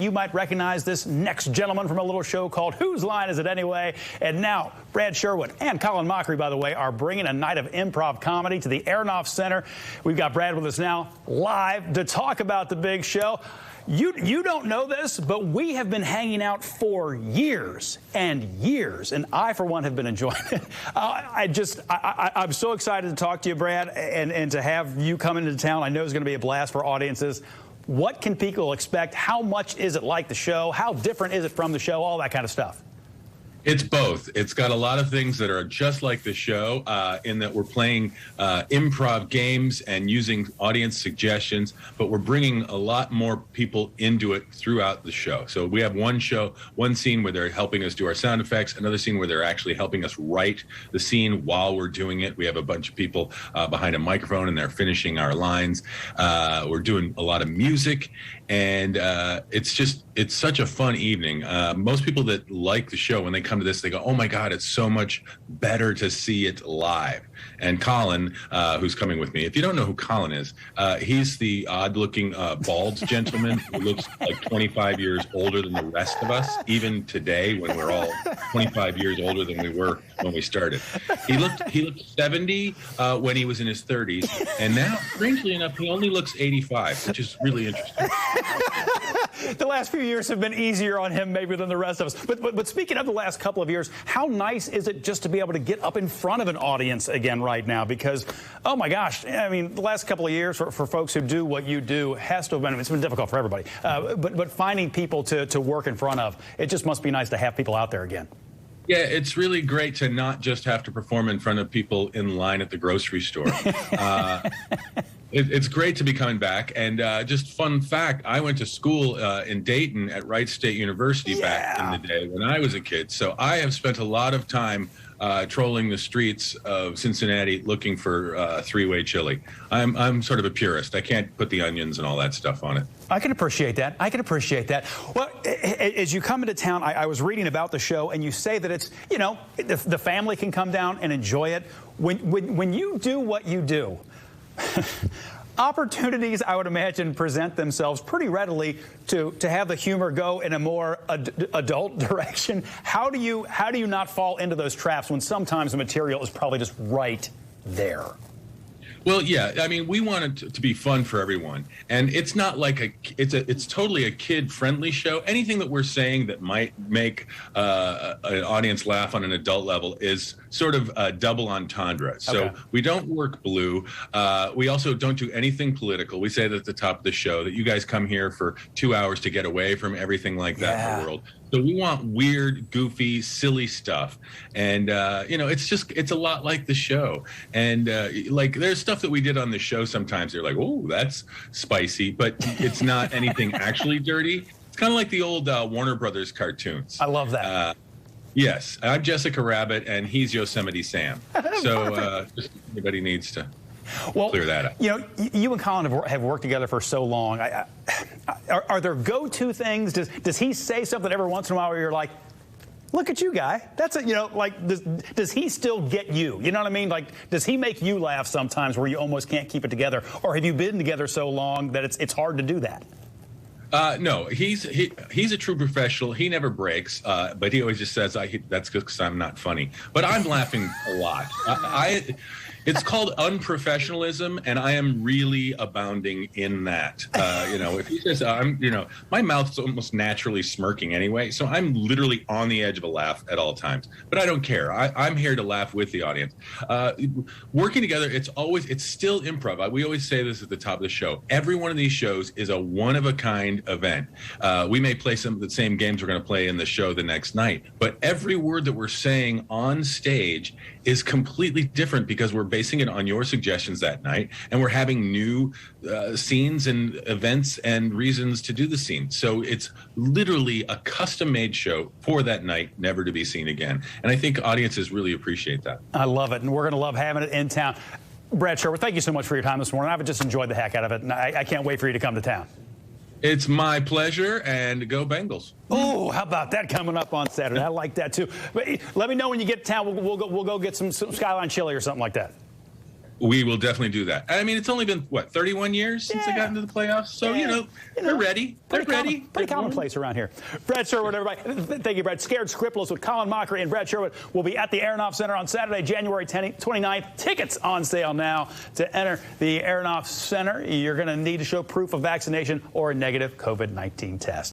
You might recognize this next gentleman from a little show called Whose Line Is It Anyway? And now, Brad Sherwood and Colin Mockery, by the way, are bringing a night of improv comedy to the Aronoff Center. We've got Brad with us now live to talk about the big show. You don't know this, but we have been hanging out for years and years, and I, for one, have been enjoying it. I'm so excited to talk to you, Brad, and to have you come into town. I know it's going to be a blast for audiences. What can people expect? How much is it like the show? How different is it from the show? All that kind of stuff. It's both. It's got a lot of things that are just like the show in that we're playing improv games and using audience suggestions, but we're bringing a lot more people into it throughout the show. So we have one scene where they're helping us do our sound effects, another scene where they're actually helping us write the scene while we're doing it. We have a bunch of people behind a microphone and they're finishing our lines. We're doing a lot of music, and it's such a fun evening. Most people that like the show, when they come to this, they go, oh my God, it's so much better to see it live. And Colin, who's coming with me, if you don't know who Colin is, he's the odd-looking bald gentleman who looks like 25 years older than the rest of us, even today when we're all 25 years older than we were when we started. He looked 70 when he was in his 30s, and now, strangely enough, he only looks 85, which is really interesting. The last few years have been easier on him maybe than the rest of us. But speaking of the last couple of years, how nice is it just to be able to get up in front of an audience again right now? Because, oh my gosh, I mean, the last couple of years for folks who do what you do has to have been, it's been difficult for everybody. But finding people to work in front of, it just must be nice to have people out there again. Yeah, it's really great to not just have to perform in front of people in line at the grocery store. It's great to be coming back. And just fun fact, I went to school in Dayton at Wright State University back in the day when I was a kid. So I have spent a lot of time trolling the streets of Cincinnati looking for three-way chili. I'm sort of a purist. I can't put the onions and all that stuff on it. I can appreciate that. I can appreciate that. Well, as you come into town, I was reading about the show, and you say that it's, you know, the family can come down and enjoy it. When you do what you do, opportunities, I would imagine, present themselves pretty readily to have the humor go in a more adult direction. How do you not fall into those traps when sometimes the material is probably just right there? Well, yeah, I mean, we want it to be fun for everyone, and it's not like it's totally a kid-friendly show. Anything that we're saying that might make an audience laugh on an adult level is sort of a double entendre. So we don't work blue. We also don't do anything political. We say that at the top of the show that you guys come here for 2 hours to get away from everything like that in the world. So we want weird, goofy, silly stuff. And, you know, it's a lot like the show. And, like, there's stuff that we did on the show sometimes. They're like, oh, that's spicy. But it's not anything actually dirty. It's kind of like the old Warner Brothers cartoons. I love that. Yes. I'm Jessica Rabbit, and he's Yosemite Sam. So just everybody needs to clear that up. You know, you and Colin have worked together for so long. Are there go-to things? Does he say something every once in a while where you're like, look at you, guy? That's it. You know, like, does he still get you? You know what I mean? Like, does he make you laugh sometimes where you almost can't keep it together? Or have you been together so long that it's hard to do that? No, he's a true professional. He never breaks, but he always just says, that's because I'm not funny. But I'm laughing a lot. It's called unprofessionalism, and I am really abounding in that. You know, if he says, you know, my mouth's almost naturally smirking anyway, so I'm literally on the edge of a laugh at all times. But I don't care. I'm here to laugh with the audience. Working together, it's still improv. We always say this at the top of the show. Every one of these shows is a one-of-a-kind event. We may play some of the same games we're going to play in the show the next night, but every word that we're saying on stage is completely different because we're basing it on your suggestions that night, and we're having new scenes and events and reasons to do the scene. So it's literally a custom-made show for that night, never to be seen again. And I think audiences really appreciate that. I love it, and we're going to love having it in town. Brad Sherwood, thank you so much for your time this morning. I've just enjoyed the heck out of it, and I can't wait for you to come to town. It's my pleasure, and go Bengals. Oh, how about that coming up on Saturday? I like that, too. But let me know when you get to town. We'll go get some Skyline chili or something like that. We will definitely do that. I mean, it's only been, what, 31 years since I got into the playoffs? So, they're ready. They're ready. Pretty commonplace around here. Brad Sherwood, everybody. Thank you, Brad. Scared Scriptless with Colin Mockery and Brad Sherwood will be at the Aronoff Center on Saturday, January 29th. Tickets on sale now to enter the Aronoff Center. You're going to need to show proof of vaccination or a negative COVID-19 test.